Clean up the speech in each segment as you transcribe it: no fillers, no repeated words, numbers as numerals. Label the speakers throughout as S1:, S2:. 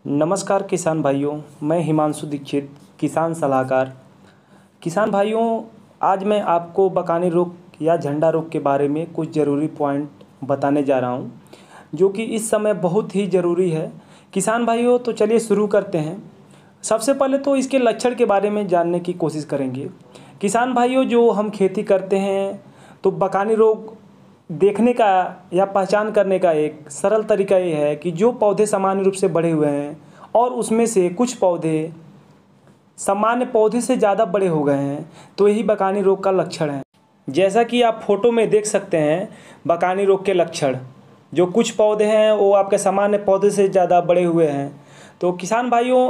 S1: नमस्कार किसान भाइयों, मैं हिमांशु दीक्षित, किसान सलाहकार। किसान भाइयों, आज मैं आपको बकानी रोग या झंडा रोग के बारे में कुछ ज़रूरी पॉइंट बताने जा रहा हूं, जो कि इस समय बहुत ही ज़रूरी है। किसान भाइयों, तो चलिए शुरू करते हैं। सबसे पहले तो इसके लक्षण के बारे में जानने की कोशिश करेंगे। किसान भाइयों, जो हम खेती करते हैं तो बकानी रोग देखने का या पहचान करने का एक सरल तरीका ये है कि जो पौधे सामान्य रूप से बढ़े हुए हैं और उसमें से कुछ पौधे सामान्य पौधे से ज़्यादा बड़े हो गए हैं, तो यही बकानी रोग का लक्षण है। जैसा कि आप फोटो में देख सकते हैं, बकानी रोग के लक्षण, जो कुछ पौधे हैं वो आपके सामान्य पौधे से ज़्यादा बड़े हुए हैं। तो किसान भाइयों,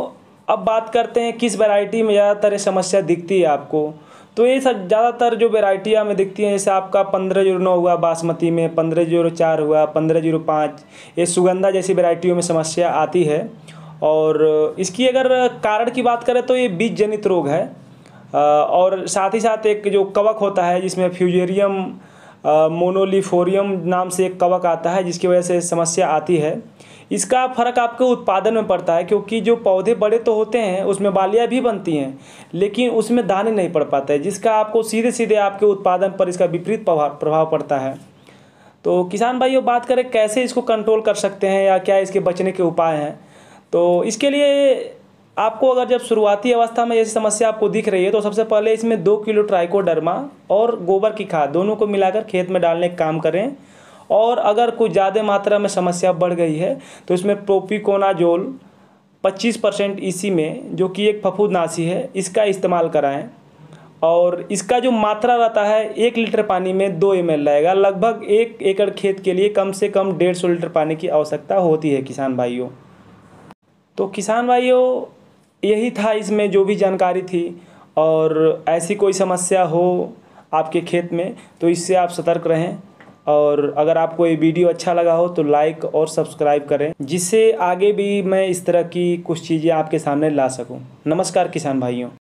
S1: अब बात करते हैं किस वैरायटी में ज़्यादातर ये समस्या दिखती है आपको। तो ये सब ज़्यादातर जो वैरायटियाँ में दिखती हैं, जैसे आपका 1509 हुआ बासमती में, 1504 हुआ, 1505, ये सुगंधा जैसी वैरायटियों में समस्या आती है। और इसकी अगर कारण की बात करें तो ये बीज जनित रोग है। और साथ ही साथ एक जो कवक होता है जिसमें फ्यूजेरियम मोनोलिफोरियम नाम से एक कवक आता है, जिसकी वजह से समस्या आती है। इसका फ़र्क आपके उत्पादन में पड़ता है, क्योंकि जो पौधे बड़े तो होते हैं उसमें बालियाँ भी बनती हैं, लेकिन उसमें दाने नहीं पड़ पाते, जिसका आपको सीधे सीधे आपके उत्पादन पर इसका विपरीत प्रभाव पड़ता है। तो किसान भाइयों, बात करें कैसे इसको कंट्रोल कर सकते हैं या क्या इसके बचने के उपाय हैं। तो इसके लिए आपको, अगर जब शुरुआती अवस्था में ऐसी समस्या आपको दिख रही है, तो सबसे पहले इसमें 2 किलो ट्राइकोडर्मा और गोबर की खाद दोनों को मिलाकर खेत में डालने का काम करें। और अगर कुछ ज़्यादा मात्रा में समस्या बढ़ गई है तो इसमें प्रोपिकोनाजोल 25% ईसी में, जो कि एक फफूंदनाशी है, इसका इस्तेमाल कराएं। और इसका जो मात्रा रहता है 1 लीटर पानी में 2 ml रहेगा। लगभग 1 एकड़ खेत के लिए कम से कम 150 लीटर पानी की आवश्यकता होती है किसान भाइयों। तो किसान भाइयों, यही था इसमें जो भी जानकारी थी। और ऐसी कोई समस्या हो आपके खेत में तो इससे आप सतर्क रहें। और अगर आपको ये वीडियो अच्छा लगा हो तो लाइक और सब्सक्राइब करें, जिससे आगे भी मैं इस तरह की कुछ चीज़ें आपके सामने ला सकूं। नमस्कार किसान भाइयों।